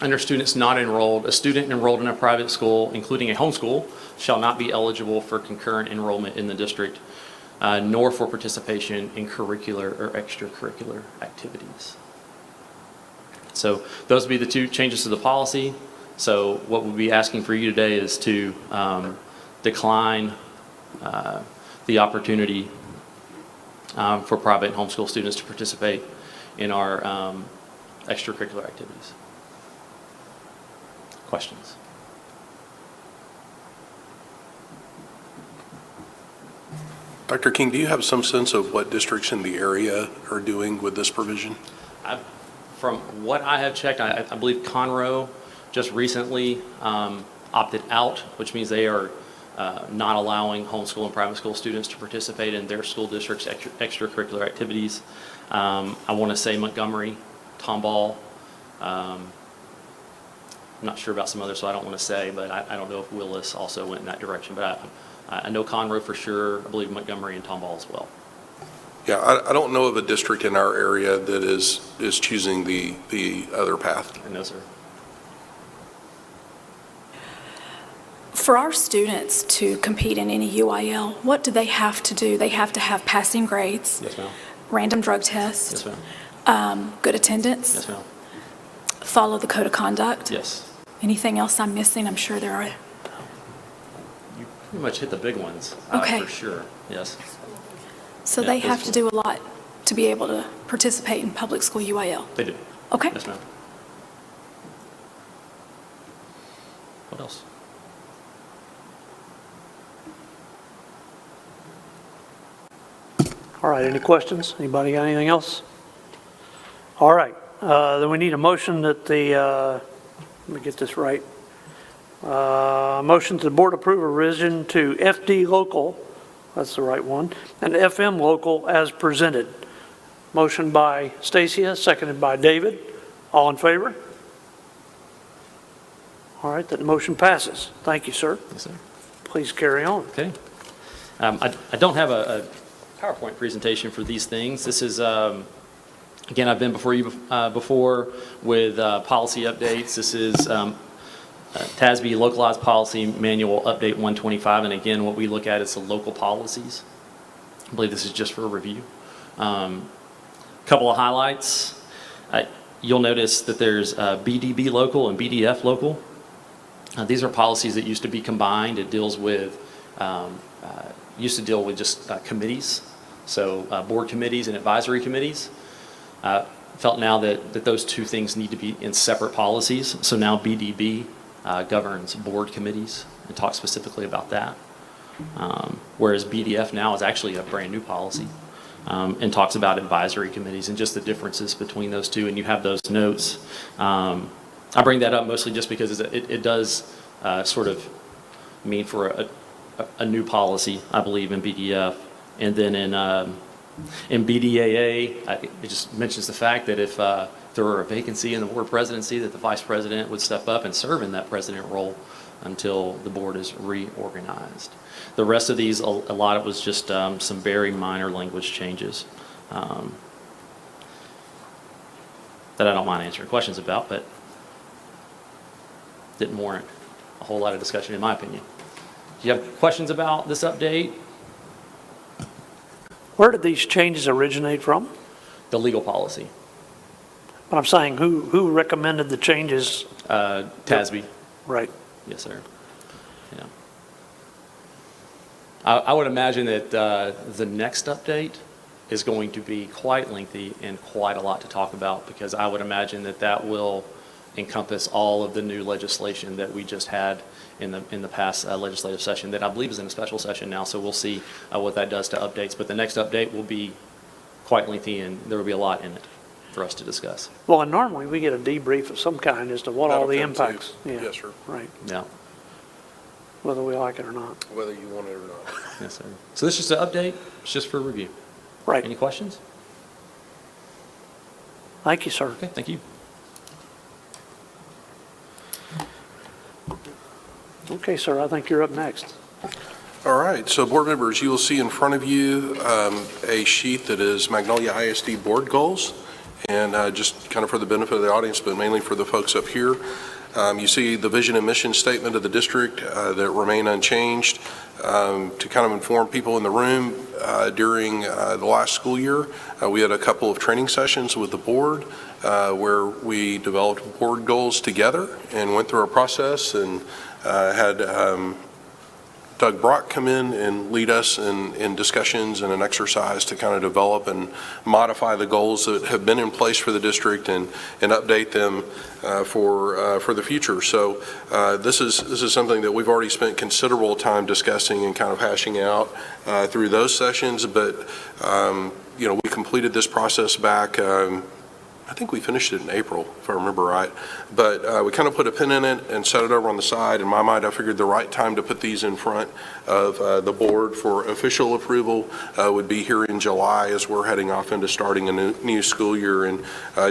[SPEAKER 11] under students not enrolled, a student enrolled in a private school, including a homeschool, shall not be eligible for concurrent enrollment in the district, nor for participation in curricular or extracurricular activities. So those would be the two changes to the policy. So what we'll be asking for you today is to decline the opportunity for private homeschool students to participate in our extracurricular activities. Questions?
[SPEAKER 9] Dr. King, do you have some sense of what districts in the area are doing with this provision?
[SPEAKER 11] From what I have checked, I believe Conroe just recently opted out, which means they are not allowing homeschool and private school students to participate in their school district's extracurricular activities. I want to say Montgomery, Tomball. I'm not sure about some others, so I don't want to say, but I don't know if Willis also went in that direction. But I know Conroe for sure. I believe Montgomery and Tomball as well.
[SPEAKER 9] Yeah, I don't know of a district in our area that is choosing the other path.
[SPEAKER 11] No, sir.
[SPEAKER 12] For our students to compete in any UIL, what do they have to do? They have to have passing grades,
[SPEAKER 11] Yes, ma'am.
[SPEAKER 12] random drug tests,
[SPEAKER 11] Yes, ma'am.
[SPEAKER 12] good attendance,
[SPEAKER 11] Yes, ma'am.
[SPEAKER 12] follow the code of conduct.
[SPEAKER 11] Yes.
[SPEAKER 12] Anything else I'm missing? I'm sure there are.
[SPEAKER 11] You pretty much hit the big ones.
[SPEAKER 12] Okay.
[SPEAKER 11] For sure. Yes.
[SPEAKER 12] So
[SPEAKER 11] Yeah,
[SPEAKER 12] they
[SPEAKER 11] those
[SPEAKER 12] have to do a lot to be able to participate in public school UIL.
[SPEAKER 11] They do.
[SPEAKER 12] Okay.
[SPEAKER 11] Yes, ma'am. What else?
[SPEAKER 1] All right, any questions? Anybody got anything else? All right, then we need a motion that the, let me get this right. Motion to the board approve a revision to FD local, that's the right one, and FM local as presented. Motion by Stacia, seconded by David. All in favor? All right, that motion passes. Thank you, sir.
[SPEAKER 11] Yes, sir.
[SPEAKER 1] Please carry on.
[SPEAKER 11] Okay. I don't have a PowerPoint presentation for these things. This is, again, I've been before you before with policy updates. This is TASB Localized Policy Manual Update 125. And again, what we look at is the local policies. I believe this is just for a review. Couple of highlights. You'll notice that there's BDB local and BDF local. These are policies that used to be combined. It deals with, used to deal with just committees, so board committees and advisory committees. Felt now that those two things need to be in separate policies. So now BDB governs board committees and talks specifically about that. Whereas BDF now is actually a brand new policy and talks about advisory committees and just the differences between those two. And you have those notes. I bring that up mostly just because it does sort of mean for a new policy, I believe, in BDF. And then in BDAA, it just mentions the fact that if there were a vacancy in the board presidency, that the vice president would step up and serve in that president role until the board is reorganized. The rest of these, a lot of it was just some very minor language changes that I don't mind answering questions about, but didn't warrant a whole lot of discussion in my opinion. Do you have questions about this update?
[SPEAKER 1] Where did these changes originate from?
[SPEAKER 11] The legal policy.
[SPEAKER 1] But I'm saying, who recommended the changes?
[SPEAKER 11] TASB.
[SPEAKER 1] Right.
[SPEAKER 11] Yes, sir. Yeah. I would imagine that the next update is going to be quite lengthy and quite a lot to talk about, because I would imagine that that will encompass all of the new legislation that we just had in the past legislative session that I believe is in a special session now. So we'll see what that does to updates. But the next update will be quite lengthy, and there will be a lot in it for us to discuss.
[SPEAKER 1] Well, and normally we get a debrief of some kind as to what all the
[SPEAKER 9] That'll come too.
[SPEAKER 1] impacts. Yeah,
[SPEAKER 9] Yes, sir.
[SPEAKER 1] right,
[SPEAKER 11] Yeah.
[SPEAKER 1] whether we like it or not.
[SPEAKER 9] Whether you want it or not.
[SPEAKER 11] Yes, sir. So this is just an update. It's just for review.
[SPEAKER 1] Right.
[SPEAKER 11] Any questions?
[SPEAKER 1] Thank you, sir.
[SPEAKER 11] Okay, thank you.
[SPEAKER 1] Okay, sir, I think you're up next.
[SPEAKER 9] All right, so board members, you will see in front of you a sheet that is Magnolia ISD board goals. And just kind of for the benefit of the audience, but mainly for the folks up here, you see the vision and mission statement of the district that remain unchanged. To kind of inform people in the room, during the last school year, we had a couple of training sessions with the board where we developed board goals together and went through a process and had Doug Brock come in and lead us in discussions and an exercise to kind of develop and modify the goals that have been in place for the district and update them for the future. So this is something that we've already spent considerable time discussing and kind of hashing out through those sessions. But we completed this process back. I think we finished it in April, if I remember right. But we kind of put a pin in it and set it over on the side. In my mind, I figured the right time to put these in front of the board for official approval would be here in July as we're heading off into starting a new school year. And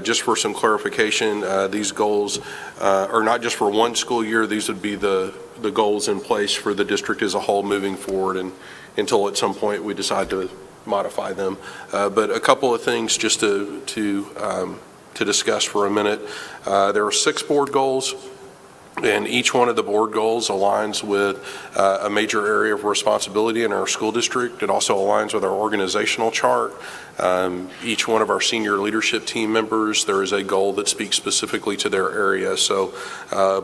[SPEAKER 9] just for some clarification, these goals are not just for one school year. These would be the goals in place for the district as a whole moving forward, and until at some point we decide to modify them. But a couple of things just to discuss for a minute. There are 6 board goals, and each one of the board goals aligns with a major area of responsibility in our school district. It also aligns with our organizational chart. Each one of our senior leadership team members, there is a goal that speaks specifically to their area. So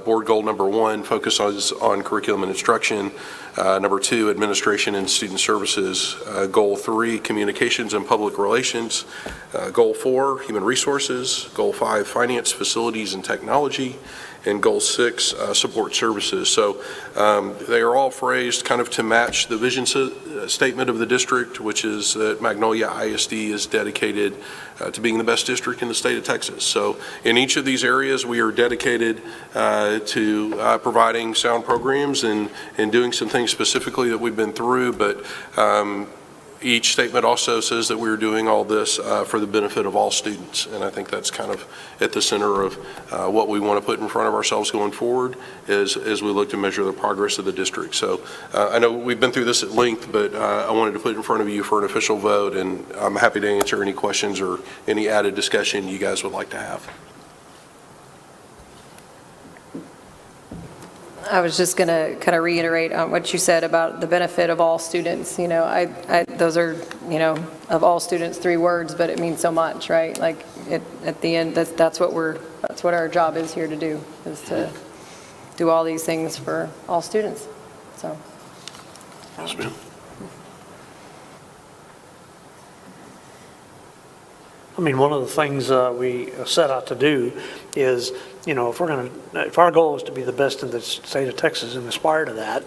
[SPEAKER 9] board goal number 1 focuses on curriculum and instruction. Number 2, administration and student services. Goal 3, communications and public relations. Goal 4, human resources. Goal 5, finance, facilities, and technology. And goal 6, support services. So they are all phrased kind of to match the vision statement of the district, which is that Magnolia ISD is dedicated to being the best district in the state of Texas. So in each of these areas, we are dedicated to providing sound programs and doing some things specifically that we've been through, but each statement also says that we're doing all this for the benefit of all students, and I think that's kind of at the center of what we want to put in front of ourselves going forward as we look to measure the progress of the district. So I know we've been through this at length, but I wanted to put it in front of you for an official vote, and I'm happy to answer any questions or any added discussion you guys would like to have.
[SPEAKER 6] I was just going to kind of reiterate on what you said about the benefit of all students. Those are, of all students, 3 words, but it means so much, right? Like at the end, that's what our job is here to do, is to do all these things for all students. So.
[SPEAKER 9] Yes, ma'am.
[SPEAKER 1] I mean, one of the things we set out to do is, if our goal is to be the best in the state of Texas and aspire to that,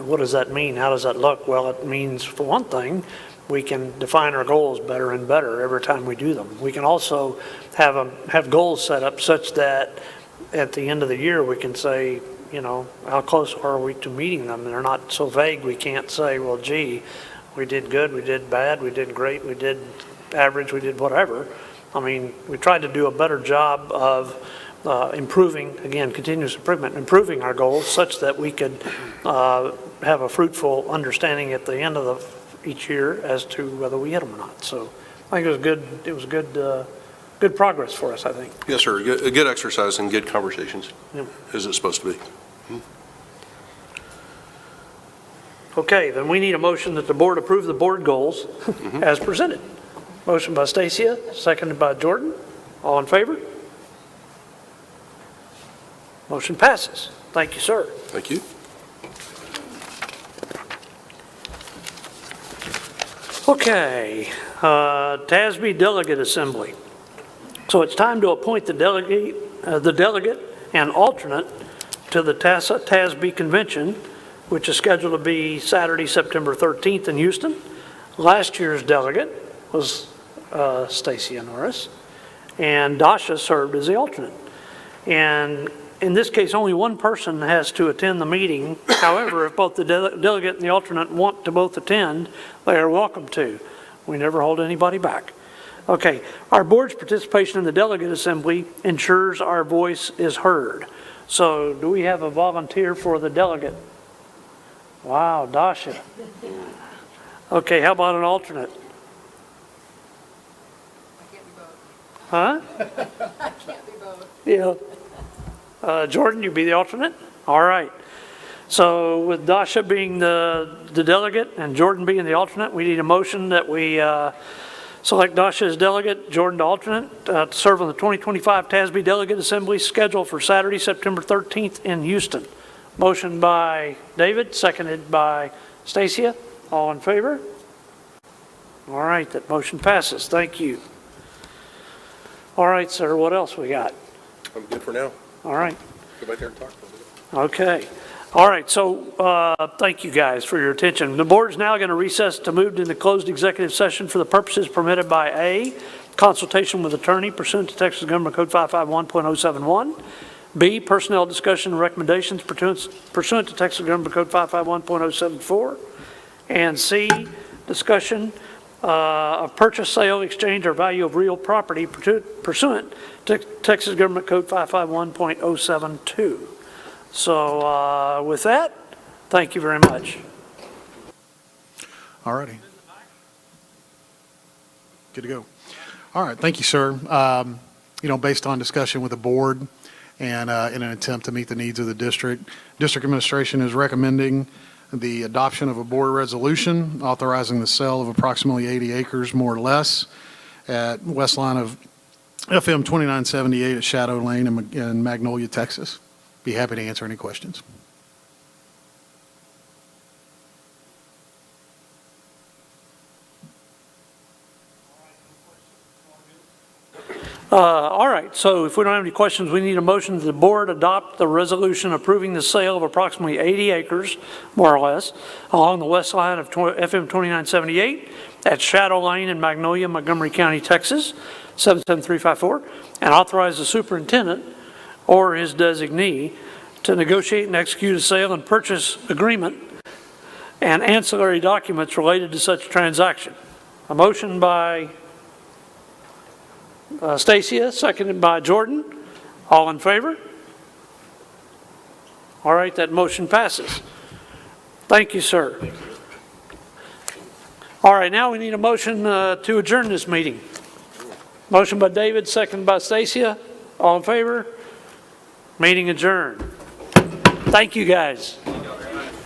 [SPEAKER 1] what does that mean? How does that look? Well, it means, for one thing, we can define our goals better and better every time we do them. We can also have goals set up such that at the end of the year we can say, how close are we to meeting them? And they're not so vague we can't say, well, gee, we did good, we did bad, we did great, we did average, we did whatever. I mean, we tried to do a better job of improving, again, continuous improvement, improving our goals such that we could have a fruitful understanding at the end of each year as to whether we hit them or not. So I think it was good. It was good progress for us, I think.
[SPEAKER 9] Yes, sir. A good exercise and good conversations,
[SPEAKER 1] Yeah.
[SPEAKER 9] as it's supposed to be.
[SPEAKER 1] Okay, then we need a motion that the board approve the board goals as presented. Motion by Stacia, seconded by Jordan. All in favor? Motion passes. Thank you, sir.
[SPEAKER 9] Thank you.
[SPEAKER 1] Okay, TASB Delegate Assembly. So it's time to appoint the delegate and alternate to the TASB Convention, which is scheduled to be Saturday, September 13th in Houston. Last year's delegate was Stacia Norris, and Dasha served as the alternate. And in this case, only one person has to attend the meeting. However, if both the delegate and the alternate want to both attend, they are welcome to. We never hold anybody back. Okay, our board's participation in the delegate assembly ensures our voice is heard. So do we have a volunteer for the delegate Wow, Dasha. Okay, how about an alternate? Huh? I can't be both. Yeah. Jordan, you be the alternate? All right. So with Dasha being the delegate and Jordan being the alternate, we need a motion that we select Dasha as delegate, Jordan to alternate, to serve on the 2025 TASB Delegate Assembly scheduled for Saturday, September 13th in Houston. Motion by David, seconded by Stacia. All in favor? All right, that motion passes. Thank you. All right, sir, what else we got?
[SPEAKER 9] I'm good for now.
[SPEAKER 1] All right.
[SPEAKER 9] Go back there and talk for a minute.
[SPEAKER 1] Okay. All right, so thank you guys for your attention. The board is now going to recess to move into closed executive session for the purposes permitted by A, consultation with attorney pursuant to Texas Government Code 551.071, B, personnel discussion and recommendations pursuant to Texas Government Code 551.074, and C, discussion of purchase, sale, exchange, or value of real property pursuant to Texas Government Code 551.072. So with that, thank you very much.
[SPEAKER 10] All righty. Good to go. All right, thank you, sir. Based on discussion with the board and in an attempt to meet the needs of the district administration is recommending the adoption of a board resolution authorizing the sale of approximately 80 acres, more or less, at west line of FM 2978 at Shadow Lane in Magnolia, Texas. Be happy to answer any questions.
[SPEAKER 1] All right, so if we don't have any questions, we need a motion that the board adopt the resolution approving the sale of approximately 80 acres, more or less, along the west line of FM 2978 at Shadow Lane in Magnolia, Montgomery County, Texas, 77354, and authorize the superintendent or his designee to negotiate and execute a sale and purchase agreement and ancillary documents related to such transaction. A motion by Stacia, seconded by Jordan. All in favor? All right, that motion passes. Thank you, sir. All right, now we need a motion to adjourn this meeting. Motion by David, seconded by Stacia. All in favor? Meeting adjourned. Thank you, guys.